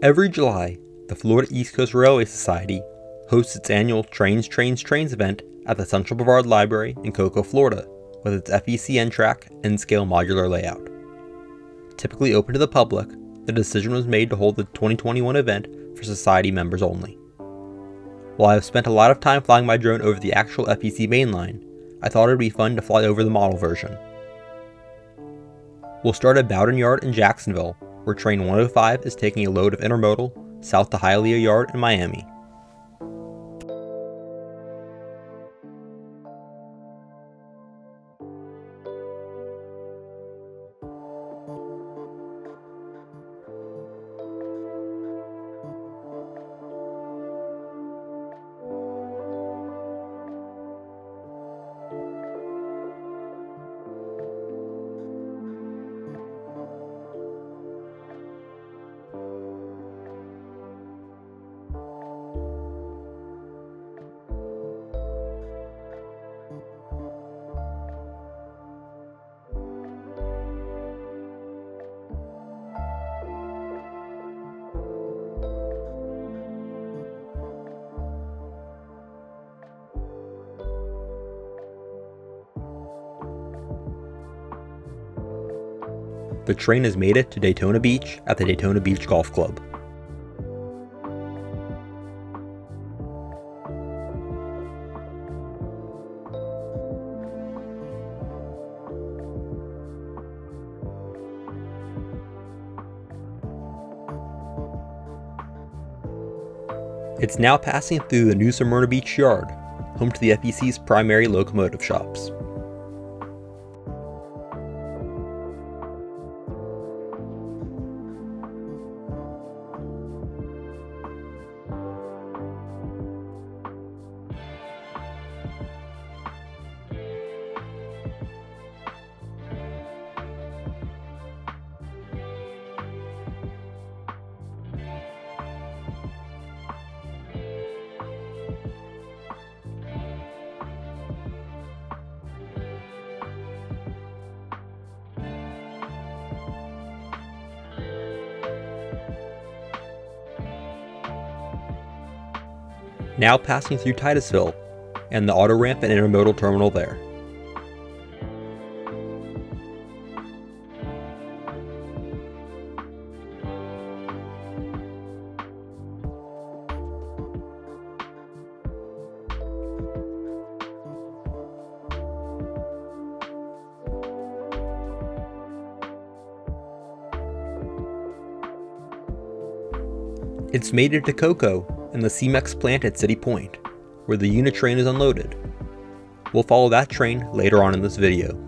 Every July, the Florida East Coast Railway Society hosts its annual Trains, Trains, Trains event at the Central Brevard Library in Cocoa, Florida, with its FEC N-Track N-Scale modular layout. Typically open to the public, the decision was made to hold the 2021 event for Society members only. While I have spent a lot of time flying my drone over the actual FEC mainline, I thought it would be fun to fly over the model version. We'll start at Bowden Yard in Jacksonville, where Train 105 is taking a load of intermodal south to Hialeah Yard in Miami. The train has made it to Daytona Beach at the Daytona Beach Golf Club. It's now passing through the New Smyrna Beach Yard, home to the FEC's primary locomotive shops. Now passing through Titusville and the auto ramp and intermodal terminal there. It's made it to Cocoa and the CEMEX plant at City Point, where the unit train is unloaded. We'll follow that train later on in this video.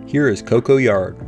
Here is Cocoa Yard.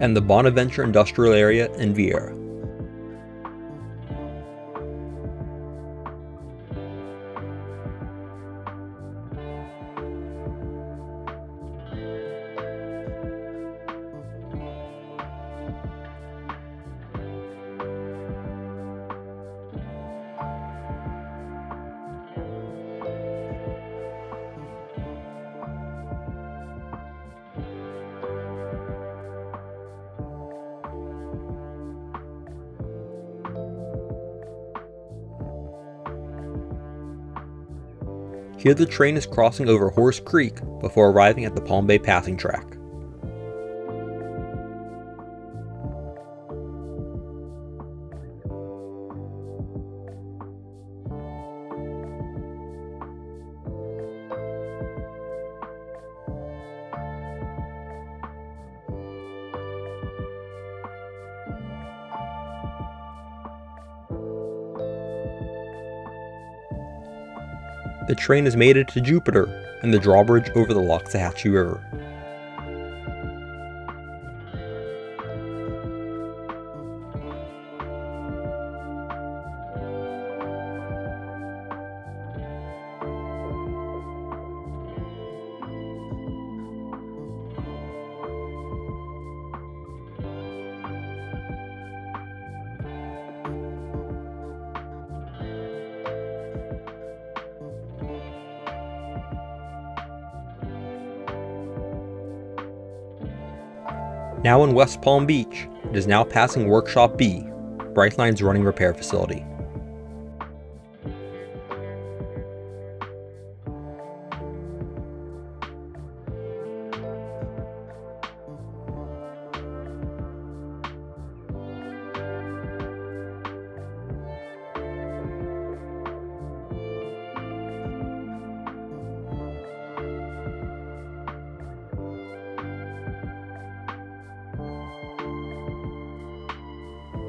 And the Bonaventure Industrial Area in Viera. Here the train is crossing over Horse Creek before arriving at the Palm Bay passing track. The train has made it to Jupiter and the drawbridge over the Loxahatchee River. Now in West Palm Beach, it is now passing Workshop B, Brightline's running repair facility.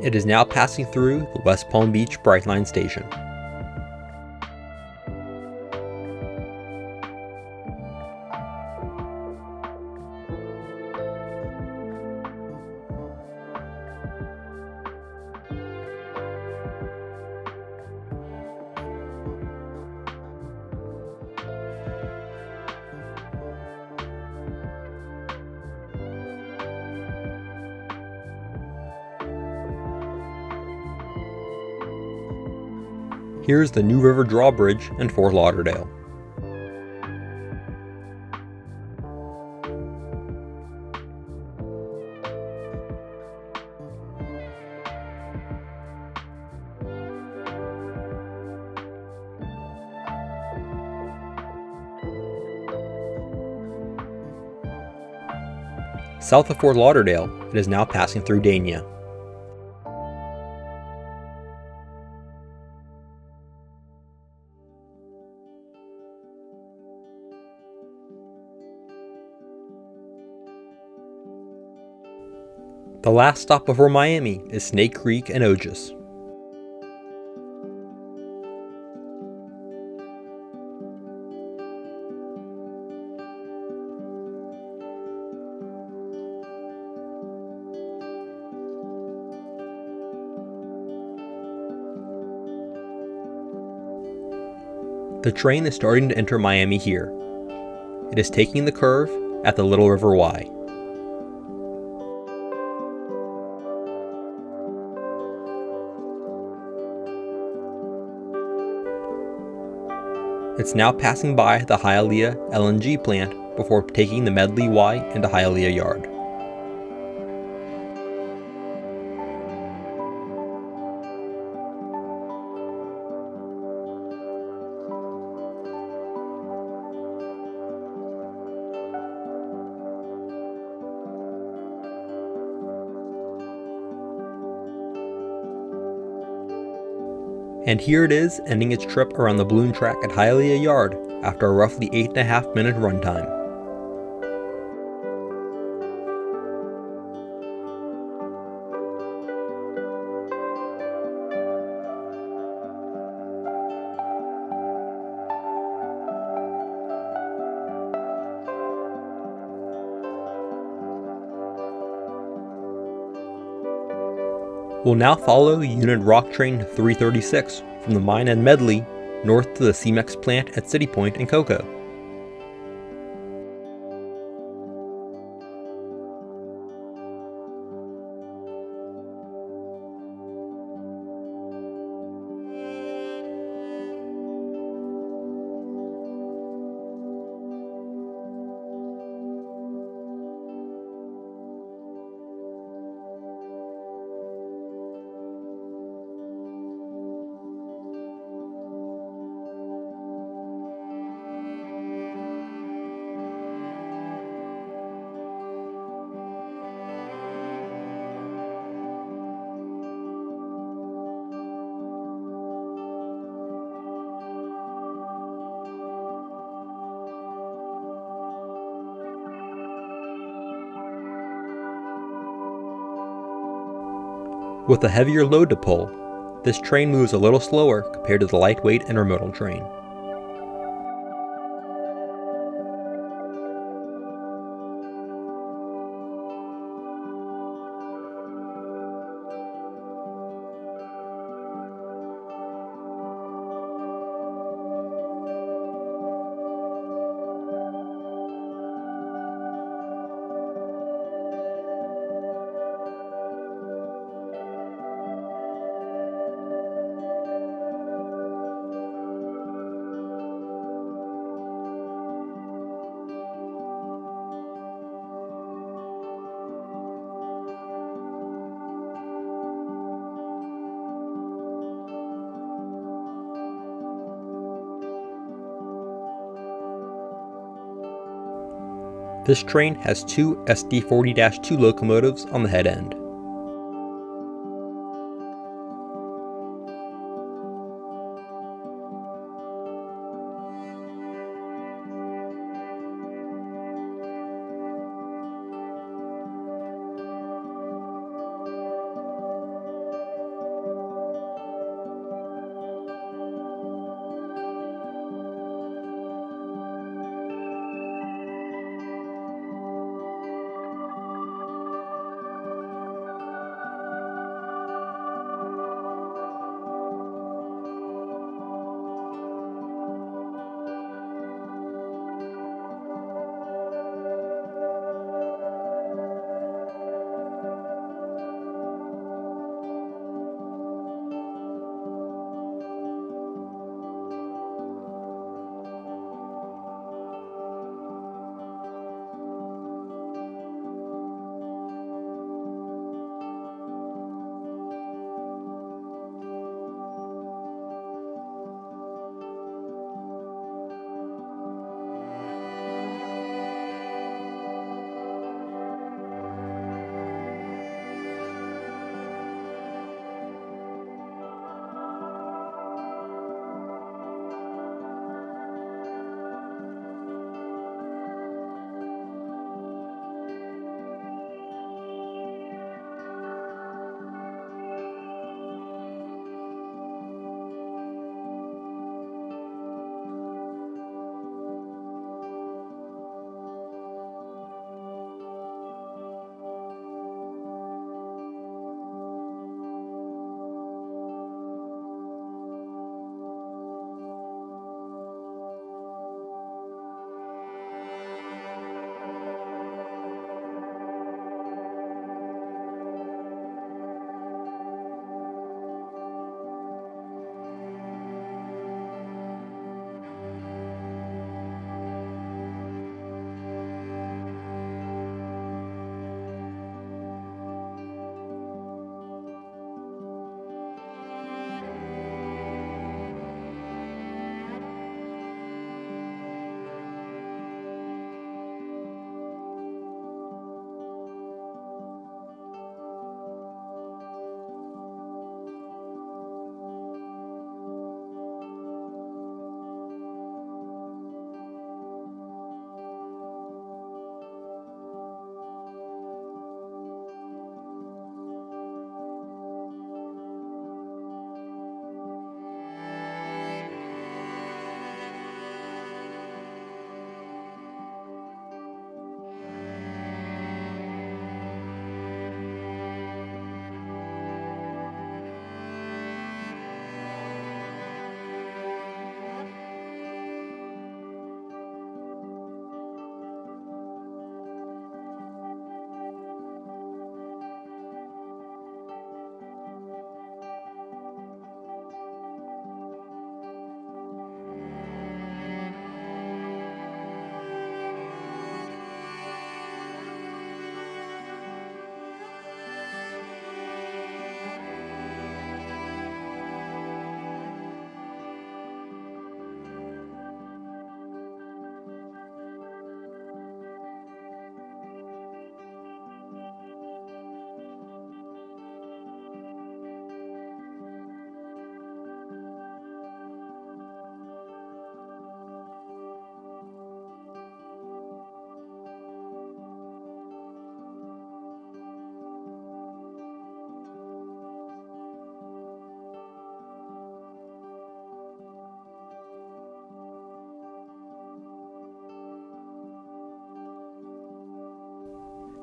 It is now passing through the West Palm Beach Brightline station. Here is the New River Drawbridge in Fort Lauderdale. South of Fort Lauderdale, it is now passing through Dania. The last stop before Miami is Snake Creek and Ogis. The train is starting to enter Miami here. It is taking the curve at the Little River Y. It's now passing by the Hialeah LNG plant before taking the Medley Y into Hialeah Yard. And here it is, ending its trip around the balloon track at Hialeah Yard after a roughly 8.5 minute runtime. We'll now follow Unit Rock Train 336 from the mine in Medley north to the Cemex plant at City Point in Cocoa. With a heavier load to pull, this train moves a little slower compared to the lightweight intermodal train. This train has two SD40-2 locomotives on the head end.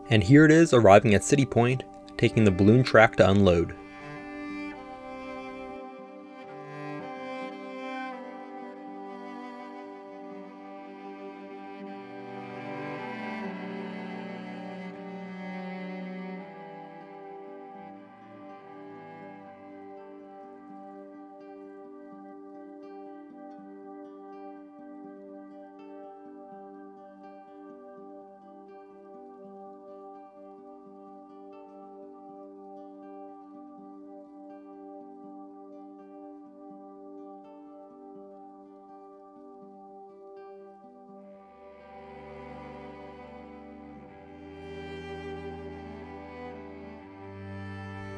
And here it is arriving at City Point, taking the balloon track to unload.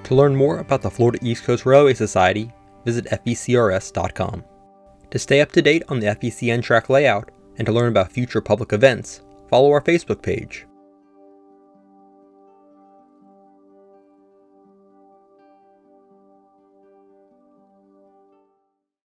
To learn more about the Florida East Coast Railway Society, visit fecrs.com. To stay up to date on the FEC N-Track layout and to learn about future public events, follow our Facebook page.